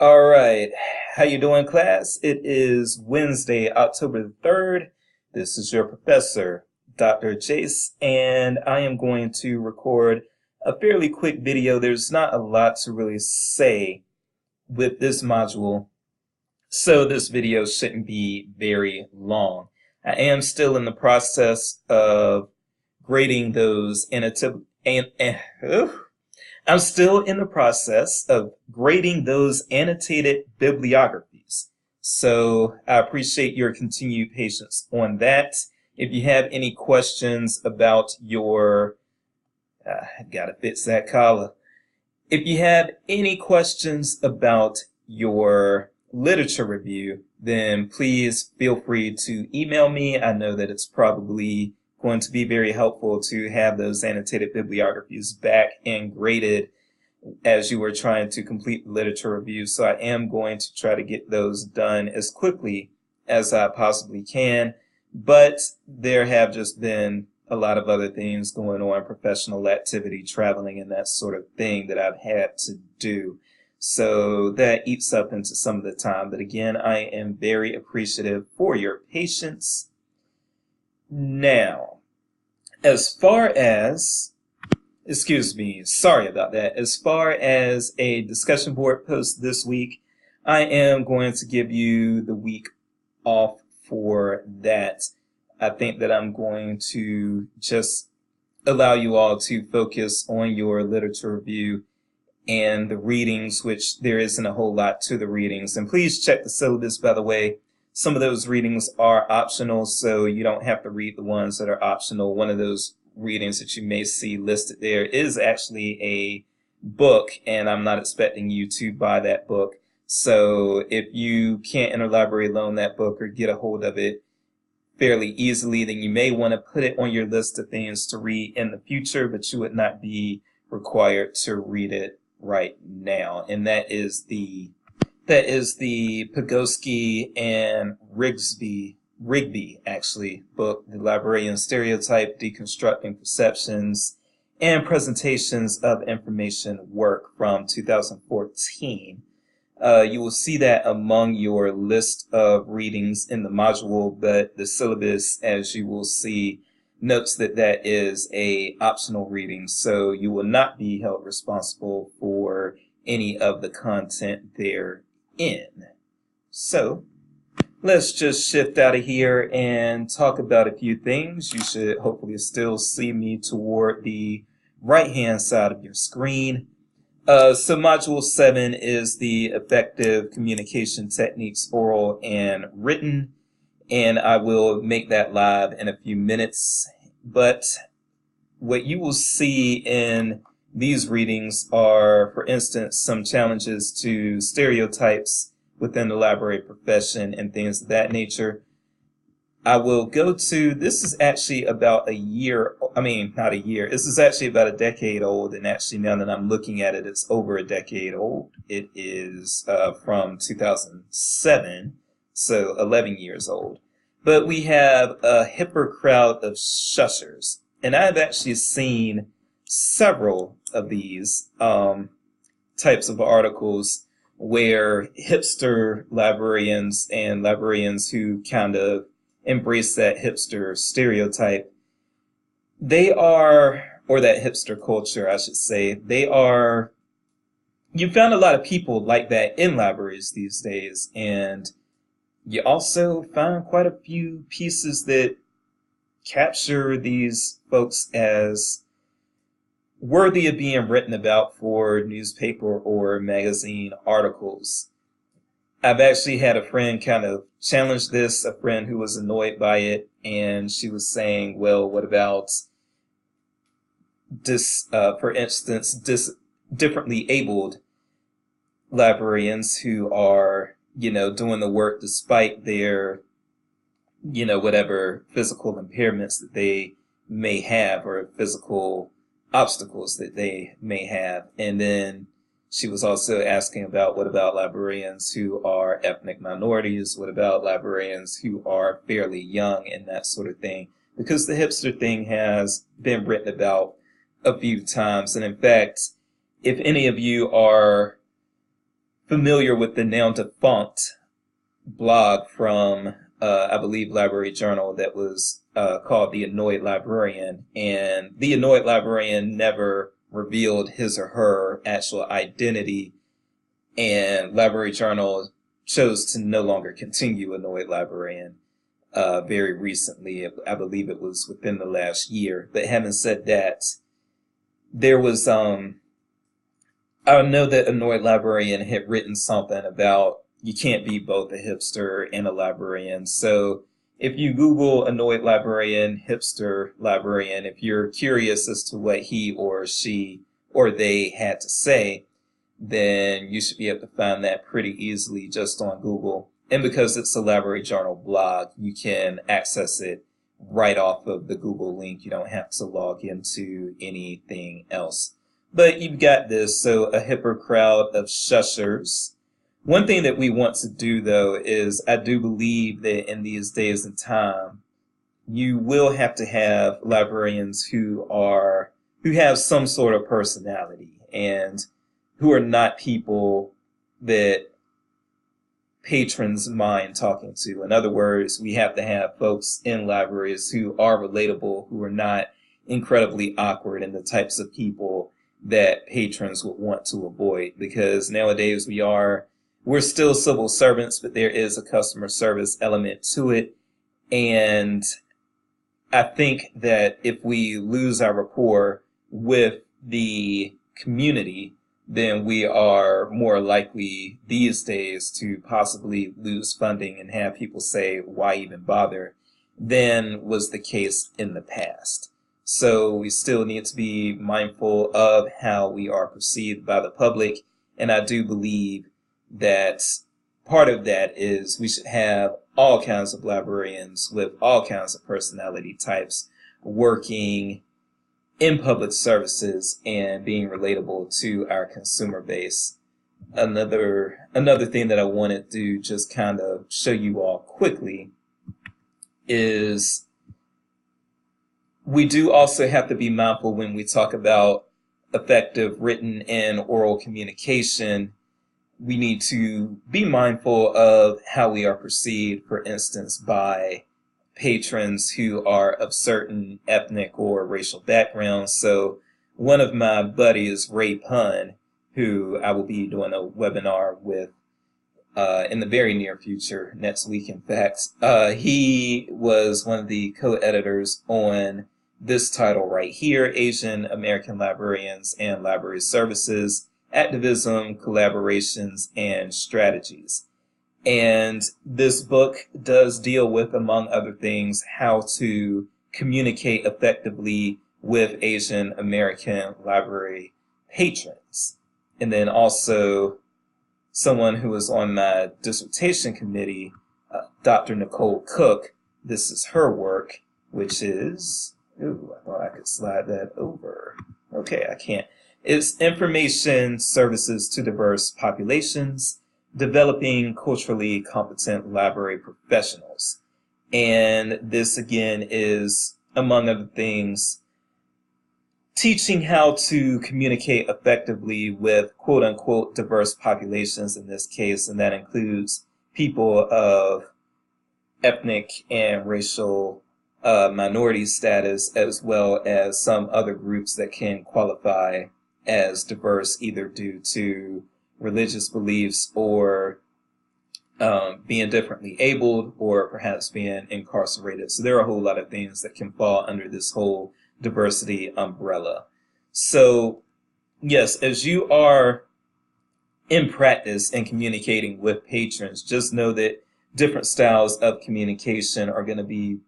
All right. How you doing, class? It is Wednesday, October the 3rd. This is your professor, Dr. Jace, and I am going to record a fairly quick video. There's not a lot to really say with this module, so this video shouldn't be very long. I am still in the process of grading those I'm still in the process of grading those annotated bibliographies. So I appreciate your continued patience on that. If you have any questions about your, gotta fix that collar. If you have any questions about your literature review, then please feel free to email me. I know that it's probably going to be very helpful to have those annotated bibliographies back and graded as you were trying to complete the literature review. So I am going to try to get those done as quickly as I possibly can. But there have just been a lot of other things going on, professional activity, traveling, and that sort of thing that I've had to do. So that eats up into some of the time. But again, I am very appreciative for your patience. Now, as far as, sorry about that. As far as a discussion board post this week, I am going to give you the week off for that. I think that I'm going to just allow you all to focus on your literature review and the readings, which there isn't a whole lot to the readings. And please check the syllabus, by the way. Some of those readings are optional, so you don't have to read the ones that are optional. One of those readings that you may see listed there is actually a book, and I'm not expecting you to buy that book. So if you can't interlibrary loan that book or get a hold of it fairly easily, then you may want to put it on your list of things to read in the future, but you would not be required to read it right now. And that is the Pogosky and Rigby actually book, The Librarian Stereotype, Deconstructing Perceptions and Presentations of Information work from 2014. You will see that among your list of readings in the module, but the syllabus, as you will see, notes that that is a optional reading, so you will not be held responsible for any of the content therein. So let's just shift out of here and talk about a few things. You should hopefully still see me toward the right-hand side of your screen. So Module 7 is the Effective Communication Techniques, Oral and Written, and I will make that live in a few minutes. But what you will see in these readings are, for instance, some challenges to stereotypes within the library profession and things of that nature. I will go to, this is actually about a year, not a year, this is actually about a decade old, and actually now that I'm looking at it, it's over a decade old. It is from 2007, so 11 years old. But we have a hipper crowd of shushers, and I've actually seen several of these types of articles where hipster librarians and librarians who kind of embrace that hipster stereotype, they are, or that hipster culture, I should say, they are, you found a lot of people like that in libraries these days, and you also find quite a few pieces that capture these folks as worthy of being written about for newspaper or magazine articles. I've actually had a friend kind of challenge this, a friend who was annoyed by it, and she was saying, well, what about for instance, differently abled librarians who are, doing the work despite their, whatever physical impairments that they may have or physical obstacles that they may have. And then she was also asking about, what about librarians who are ethnic minorities? What about librarians who are fairly young and that sort of thing? Because the hipster thing has been written about a few times. And in fact, if any of you are familiar with the now defunct blog from, I believe, Library Journal that was called The Annoyed Librarian. And The Annoyed Librarian never revealed his or her actual identity, and Library Journal chose to no longer continue Annoyed Librarian very recently. I believe it was within the last year. But having said that, there was, I know that Annoyed Librarian had written something about you can't be both a hipster and a librarian. So if you Google Annoyed Librarian, hipster librarian, if you're curious as to what he or she or they had to say, then you should be able to find that pretty easily just on Google. And because it's a Library Journal blog, you can access it right off of the Google link. You don't have to log into anything else. But you've got this, so a hipper crowd of shushers. One thing that we want to do, though, is I do believe that in these days and time, you will have to have librarians who have some sort of personality and who are not people that patrons mind talking to. In other words, we have to have folks in libraries who are relatable, who are not incredibly awkward, and the types of people that patrons would want to avoid. Because nowadays we're still civil servants, but there is a customer service element to it. And I think that if we lose our rapport with the community, then we are more likely these days to possibly lose funding and have people say, why even bother, than was the case in the past. So we still need to be mindful of how we are perceived by the public. And I do believe that part of that is we should have all kinds of librarians with all kinds of personality types working in public services and being relatable to our consumer base. Another thing that I wanted to just kind of show you all quickly is we do also have to be mindful when we talk about effective written and oral communication. We need to be mindful of how we are perceived, for instance, by patrons who are of certain ethnic or racial backgrounds. So one of my buddies, Ray Pun, who I will be doing a webinar with in the very near future, next week in fact, he was one of the co-editors on this title right here, Asian American Librarians and Library Services, Activism, Collaborations, and Strategies. And this book does deal with, among other things, how to communicate effectively with Asian American library patrons. And then also someone who was on my dissertation committee, Dr. Nicole Cook, this is her work, which is, ooh, I thought I could slide that over. Okay, I can't. It's Information Services to Diverse Populations, Developing Culturally Competent Library Professionals. And this, again, is, among other things, teaching how to communicate effectively with quote-unquote diverse populations in this case, and that includes people of ethnic and racial minority status, as well as some other groups that can qualify as diverse either due to religious beliefs or being differently abled or perhaps being incarcerated. So there are a whole lot of things that can fall under this whole diversity umbrella. So yes, as you are in practice in communicating with patrons, just know that different styles of communication are going to be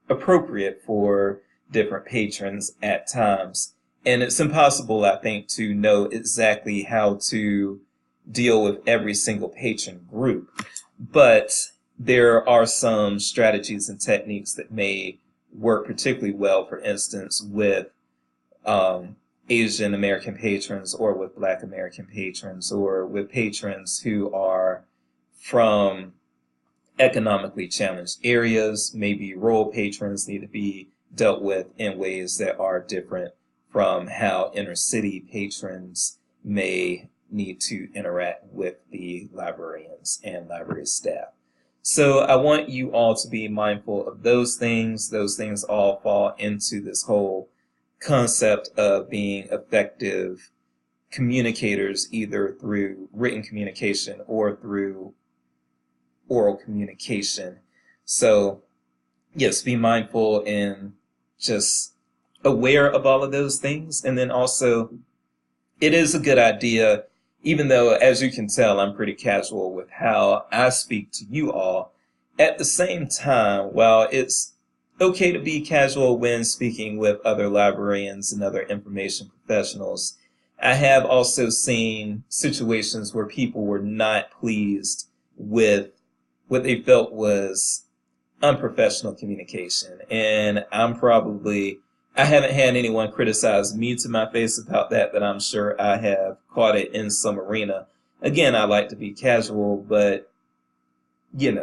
appropriate for different patrons at times. And it's impossible, I think, to know exactly how to deal with every single patron group. But there are some strategies and techniques that may work particularly well, for instance, with Asian American patrons or with Black American patrons or with patrons who are from economically challenged areas. Maybe rural patrons need to be dealt with in ways that are different from how inner city patrons may need to interact with the librarians and library staff. So I want you all to be mindful of those things. Those things all fall into this whole concept of being effective communicators, either through written communication or through oral communication. So yes, be mindful and just aware of all of those things. And then also, it is a good idea, even though, as you can tell, I'm pretty casual with how I speak to you all. At the same time, while it's okay to be casual when speaking with other librarians and other information professionals, I have also seen situations where people were not pleased with what they felt was unprofessional communication. And I haven't had anyone criticize me to my face about that, but I'm sure I have caught it in some arena. Again, I like to be casual, but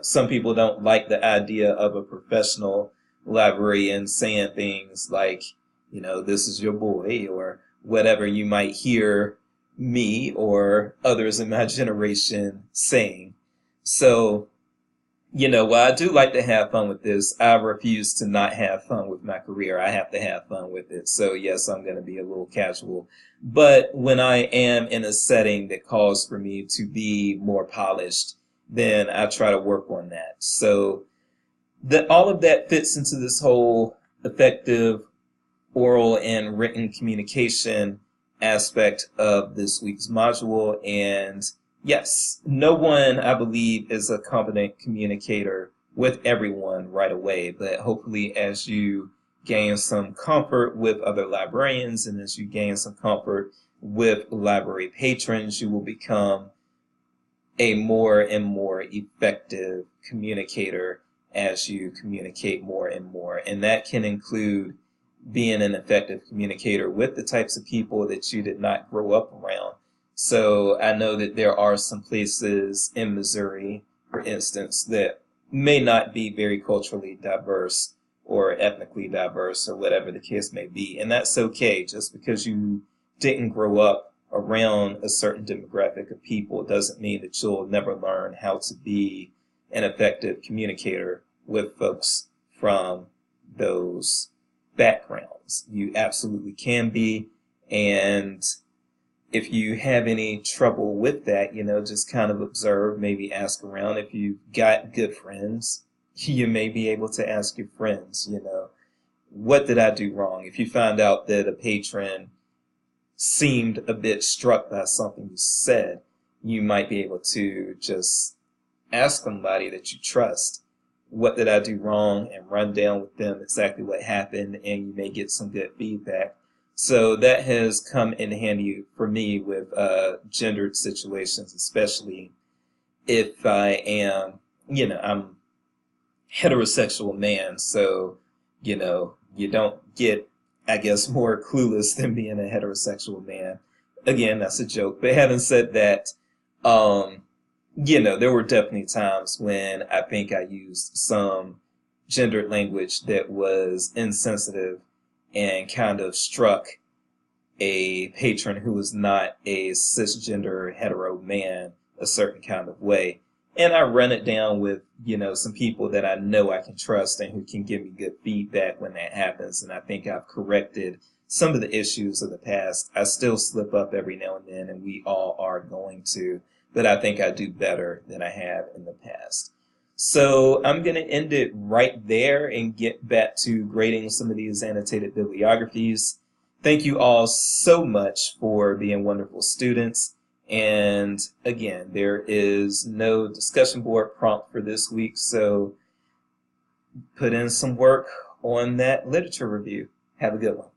some people don't like the idea of a professional librarian saying things like, this is your boy, or whatever you might hear me or others in my generation saying. So, while I do like to have fun with this, I refuse to not have fun with my career. I have to have fun with it. So yes, I'm going to be a little casual. But when I am in a setting that calls for me to be more polished, then I try to work on that. So all of that fits into this whole effective oral and written communication aspect of this week's module. And yes, no one, I believe, is a competent communicator with everyone right away, but hopefully as you gain some comfort with other librarians and as you gain some comfort with library patrons, you will become a more and more effective communicator as you communicate more and more. And that can include being an effective communicator with the types of people that you did not grow up around. So I know that there are some places in Missouri, for instance, that may not be very culturally diverse or ethnically diverse or whatever the case may be. And that's okay. Just because you didn't grow up around a certain demographic of people doesn't mean that you'll never learn how to be an effective communicator with folks from those backgrounds. You absolutely can be. And if you have any trouble with that, just kind of observe, maybe ask around. If you've got good friends, you may be able to ask your friends, what did I do wrong? If you find out that a patron seemed a bit struck by something you said, you might be able to just ask somebody that you trust, what did I do wrong, and run down with them exactly what happened, and you may get some good feedback. So that has come in handy for me with gendered situations, especially if I am, I'm heterosexual man, so, you don't get, I guess, more clueless than being a heterosexual man. Again, that's a joke. But having said that, there were definitely times when I think I used some gendered language that was insensitive and kind of struck a patron who was not a cisgender hetero man a certain kind of way. And I run it down with, some people that I know I can trust and who can give me good feedback when that happens. And I think I've corrected some of the issues of the past. I still slip up every now and then, and we all are going to, but I think I do better than I have in the past. So I'm going to end it right there and get back to grading some of these annotated bibliographies. Thank you all so much for being wonderful students. And again, there is no discussion board prompt for this week, so put in some work on that literature review. Have a good one.